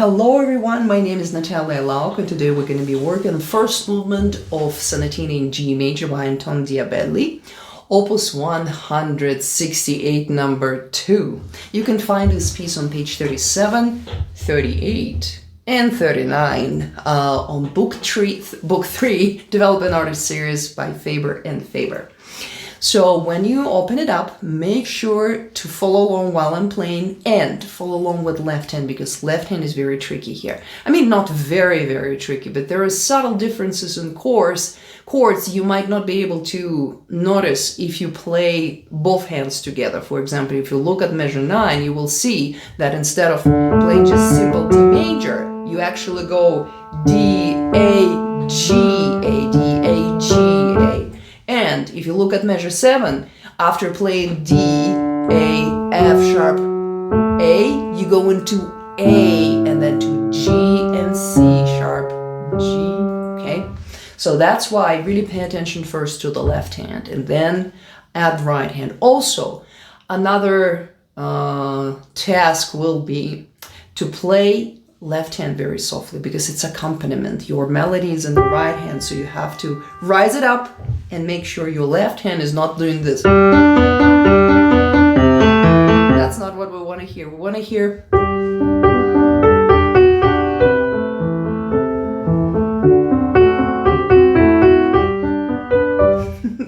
Hello everyone, my name is Natalia Lauk, and today we're going to be working on the first movement of Sonatina in G major by Anton Diabelli, Opus 168, number 2. You can find this piece on page 37, 38, and 39 on book 3, Developing Artist Series by Faber and Faber. So when you open it up, make sure to follow along while I'm playing and follow along with left hand, because left hand is very tricky here. I mean, not very, very tricky, but there are subtle differences in chords you might not be able to notice if you play both hands together. For example, if you look at measure 9, you will see that instead of playing just simple D major, you actually go D, A, G, A, D, A, G, A. And if you look at measure 7, after playing D, A, F sharp, A, you go into A and then to G and C sharp, G, okay? So that's why really pay attention first to the left hand and then add right hand. Also, another task will be to play left hand very softly, because it's accompaniment. Your melody is in the right hand, so you have to rise it up and make sure your left hand is not doing this. That's not what we want to hear. We want to hear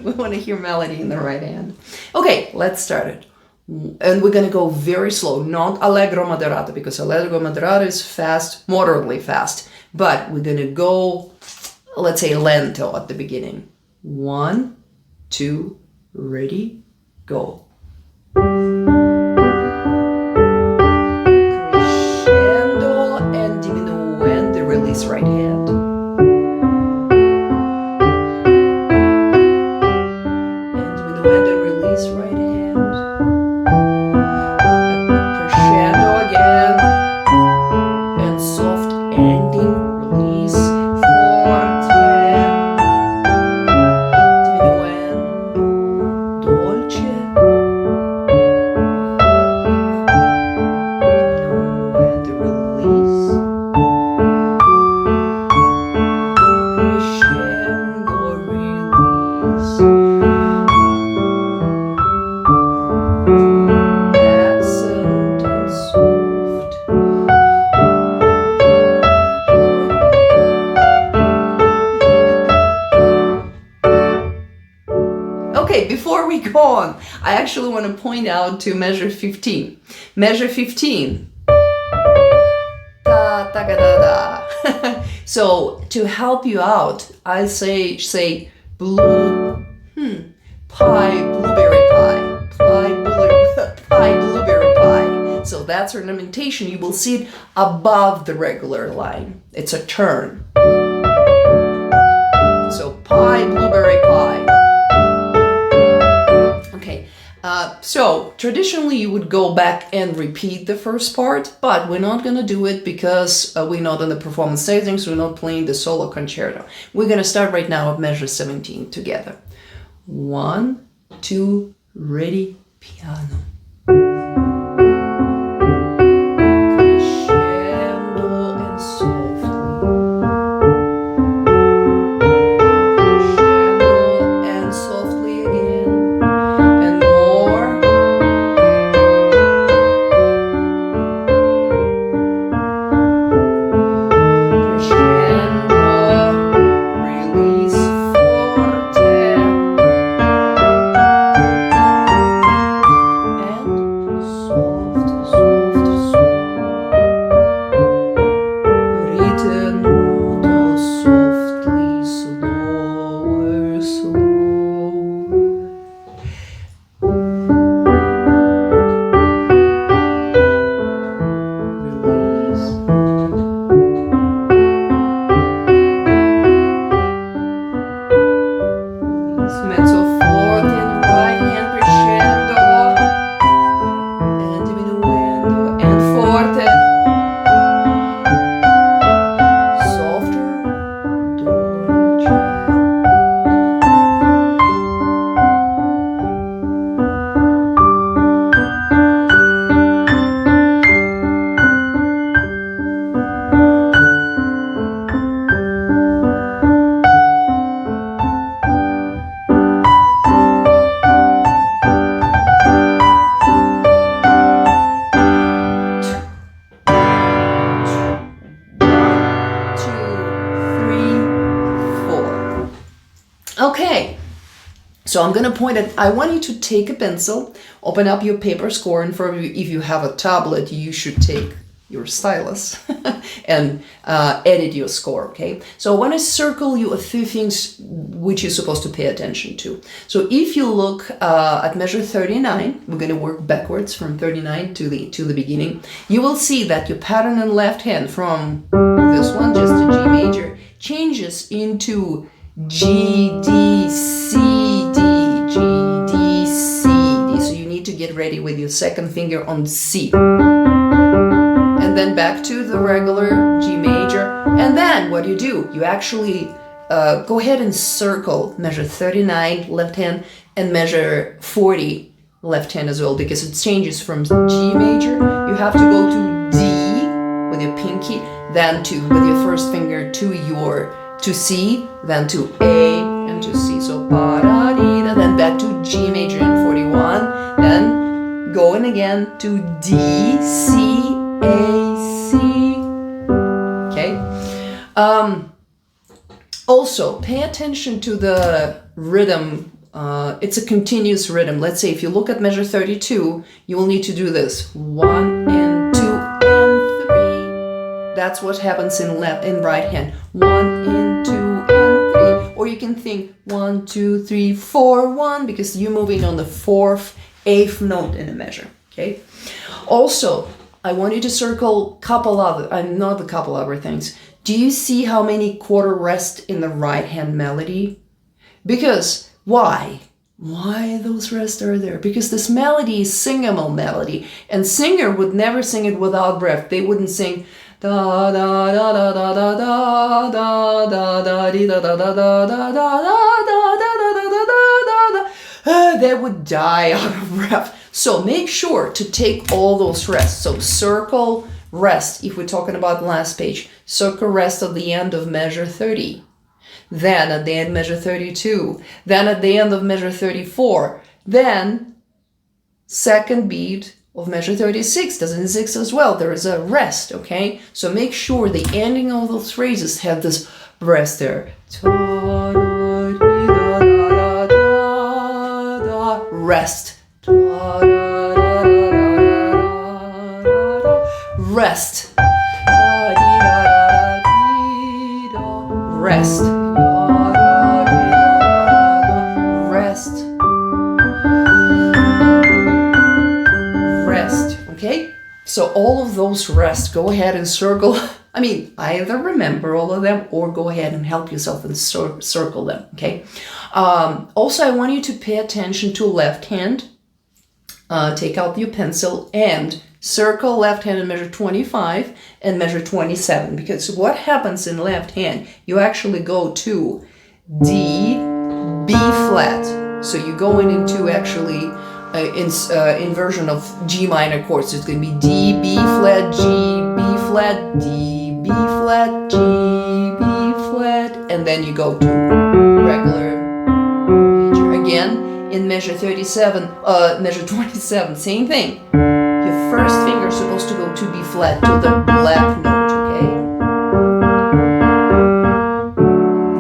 we want to hear melody in the right hand. Okay, let's start it. And we're going to go very slow, not allegro moderato, because allegro moderato is fast, moderately fast. But we're going to go, let's say, lento at the beginning. 1, 2, ready, go. Crescendo and diminuendo, release right hand. And diminuendo, release right hand. Okay, before we go on, I actually want to point out to measure 15. Measure 15. Da, da, da, da, da. So to help you out, I say blue, pie, blueberry pie, pie, blueberry pie. So that's ornamentation. You will see it above the regular line. It's a turn. So pie, blueberry pie. So traditionally you would go back and repeat the first part, but we're not going to do it because we're not in the performance staging, so we're not playing the solo concerto. We're going to start right now at measure 17 together. 1, 2, ready, piano. Crescendo and softly. Crescendo and softly again. Okay, so I'm going to point at, I want you to take a pencil, open up your paper score, and if you have a tablet, you should take your stylus and edit your score, okay? So I want to circle you a few things which you're supposed to pay attention to. So if you look at measure 39, we're going to work backwards from 39 to the beginning, you will see that your pattern in left hand from this one, just a G major, changes into G, D, C, D, G, D, C, D. So you need to get ready with your second finger on C. And then back to the regular G major. And then what do? You actually go ahead and circle measure 39 left hand and measure 40 left hand as well, because it changes from G major. You have to go to D with your pinky, then with your first finger to C, then to A and to C. So ba-da-dee-da, then back to G major in 41, then going again to D, C, A, C. Okay. Also, pay attention to the rhythm. It's a continuous rhythm. Let's say if you look at measure 32, you will need to do this. 1 and 2 and 3. That's what happens in right hand. 1 and 2 and 3. Or you can think 1, 2, 3, 4, 1, because you're moving on the 4th, 8th note in a measure. Okay. Also, I want you to circle not a couple other things. Do you see how many quarter rest in the right hand melody? Because why? Why those rests are there? Because this melody is singable melody, and singer would never sing it without breath. They wouldn't sing da da da da da da da da da da da da da da da da da da. They would die out of breath. So make sure to take all those rests. So circle rest, if we're talking about the last page, circle rest at the end of measure 30. Then at the end of measure 32. Then at the end of measure 34. Then second beat of measure 36. Does in 6 as well. There is a rest, okay? So make sure the ending of those phrases have this rest there. Rest. Rest. Rest. Rest. Rest. Okay? So all of those rests, go ahead and circle. I mean, either remember all of them or go ahead and help yourself and circle them. Okay? Also, I want you to pay attention to left hand. Take out your pencil and circle left hand in measure 25 and measure 27, because what happens in left hand, you actually go to D, B flat. So you're going into actually inversion of G minor chords. So it's going to be D, B flat, G, B flat, D, B flat, G, B flat, and then you go to regular major again. In measure 37, measure 27, same thing. Your first finger is supposed to go to B flat, to the black note,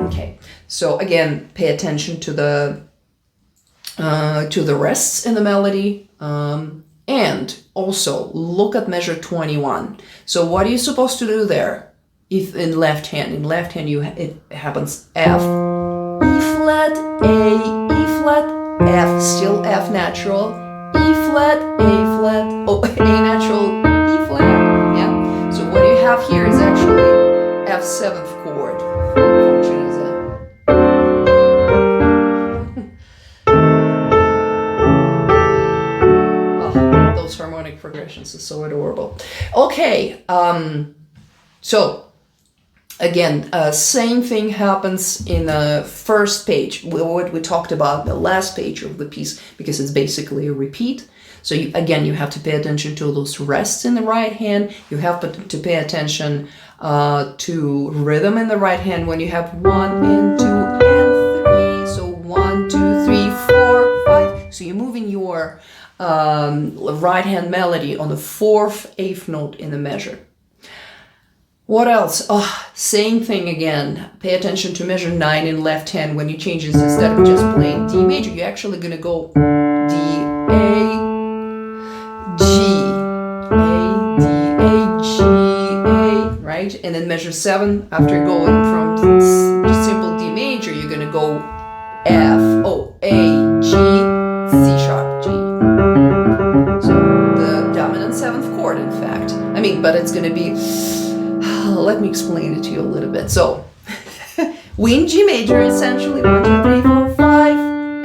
okay? Okay, so again, pay attention to the rests in the melody, and also look at measure 21. So what are you supposed to do there? If in left hand, it happens F, E flat, A, E flat, F, still F natural, E flat, A flat, A natural, E flat, yeah? So what you have here is actually F 7th chord. Function is those harmonic progressions are so adorable. Okay, so again, same thing happens in the first page, what we talked about the last page of the piece, because it's basically a repeat. So you have to pay attention to those rests in the right hand. You have to pay attention to rhythm in the right hand when you have 1 and 2 and 3. So 1, 2, 3, 4, 5. So you're moving your right hand melody on the 4th, 8th note in the measure. What else? Oh, same thing again. Pay attention to measure 9 in left hand when you change this. Instead of just playing D major, you're actually going to go D, A, G, A, D, A, G, A, right? And then measure 7, after going from just simple D major, you're going to go F, O, A, G, C sharp, G. So the dominant 7th chord, in fact. But it's going to be... Let me explain it to you a little bit. So, we in G major essentially 1, 2, 3, 4, 5,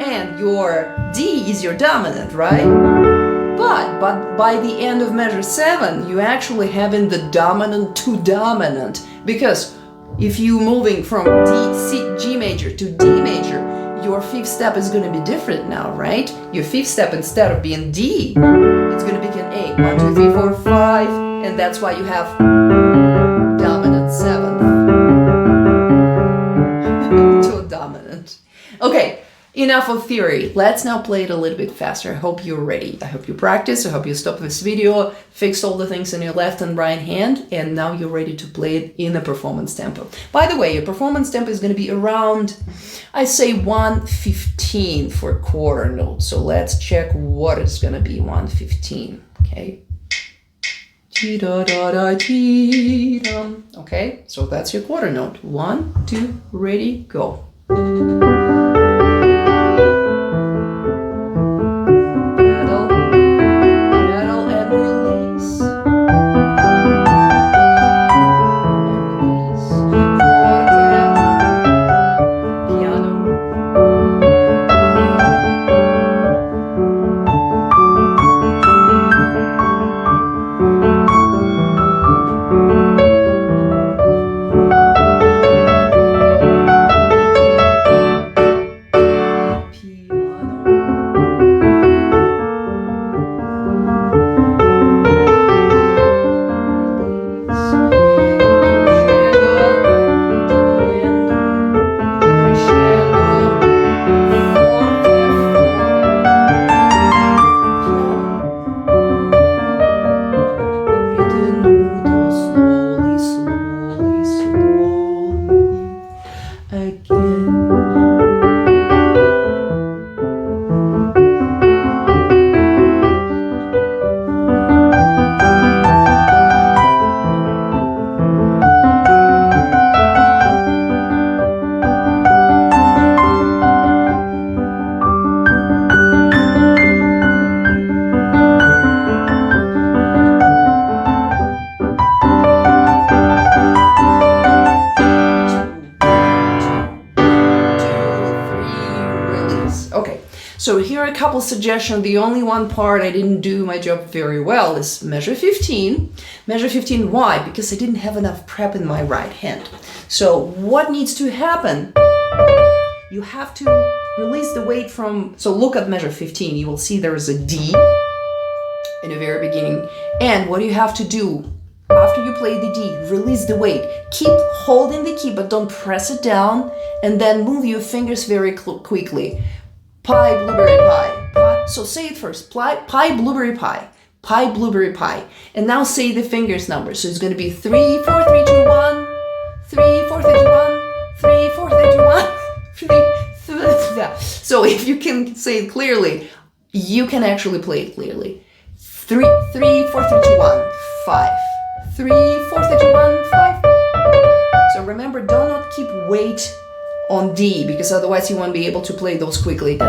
and your D is your dominant, right? But by the end of measure 7, you actually having the dominant to dominant, because if you moving from G major to D major, your 5th step is going to be different now, right? Your 5th step, instead of being D, it's going to become A. 1, 2, 3, 4, 5, and that's why you have dominant 7th to a dominant. Okay, enough of theory. Let's now play it a little bit faster. I hope you're ready. I hope you practice. I hope you stop this video, fixed all the things in your left and right hand, and now you're ready to play it in a performance tempo. By the way, your performance tempo is going to be around, I say 1:15 for quarter note. So let's check what it's going to be, 1:15. Okay. Okay, so that's your quarter note. 1, 2, ready, go. Pedal, pedal, and release. Release. Forte, piano. So here are a couple suggestions. The only one part I didn't do my job very well is measure 15. Measure 15, why? Because I didn't have enough prep in my right hand. So what needs to happen? You have to release the weight from, so look at measure 15, you will see there is a D in the very beginning. And what you have to do after you play the D, release the weight. Keep holding the key, but don't press it down, and then move your fingers very quickly. Pie, blueberry pie. Pie. So say it first. Pie, blueberry pie. Pie, blueberry pie. And now say the fingers number. So it's going to be 3, 4, 3, 2, 1. 3, 4, 3, 2, 1. 3, 4, 3, 2, 1. 3, 3. So if you can say it clearly, you can actually play it clearly. 3, 4, 3, 2, 1. 5. 3, 4, 3, 2, 1. 5. So remember, do not keep weight on D, because otherwise you won't be able to play those quickly.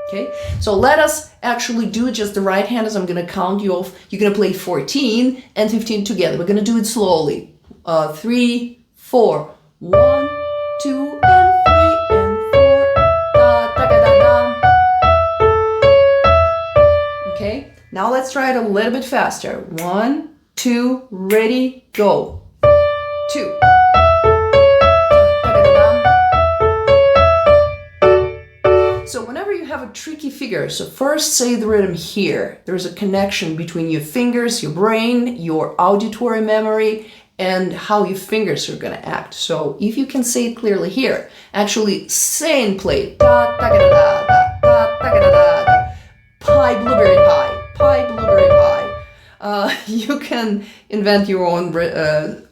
Okay, so let us actually do just the right hand as I'm going to count you off. You're going to play 14 and 15 together. We're going to do it slowly. 3, 4, 1, 2, and 3, and 4. Da, da, da, da, da. Okay, now let's try it a little bit faster. 1, 2, ready, go. 2. So whenever you have a tricky figure, so first say the rhythm here. There's a connection between your fingers, your brain, your auditory memory, and how your fingers are going to act. So if you can say it clearly here, actually say and play. Da, da, da, da, da, da, da, da, da, da. Pie, blueberry pie. Pie, blueberry pie. you can invent your own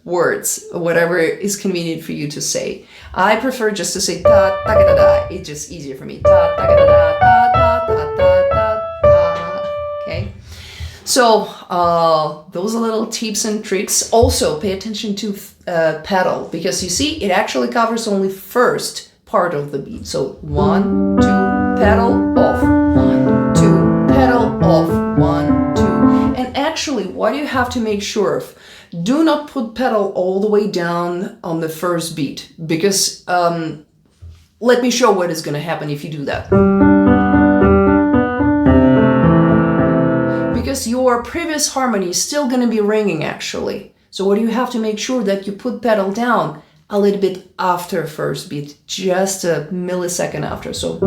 words, whatever is convenient for you to say. I prefer just to say ta ta da da. It's just easier for me. Ta ta da da ta ta ta ta ta ta. Okay. So those are little tips and tricks. Also, pay attention to pedal, because you see, it actually covers only first part of the beat. So 1, 2, pedal off. 1, 2, pedal off. 1, 2. And actually, what you have to make sure of, do not put pedal all the way down on the first beat, because let me show what is going to happen if you do that. Because your previous harmony is still going to be ringing actually. So what you have to make sure that you put pedal down a little bit after first beat, just a millisecond after. So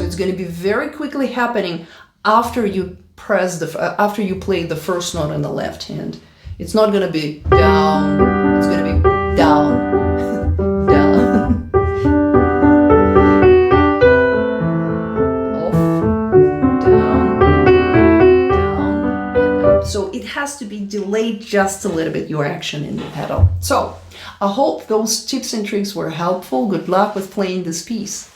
it's going to be very quickly happening after you press after you play the first note on the left hand. It's not going to be down, it's going to be down. So it has to be delayed just a little bit, your action in the pedal. So I hope those tips and tricks were helpful. Good luck with playing this piece.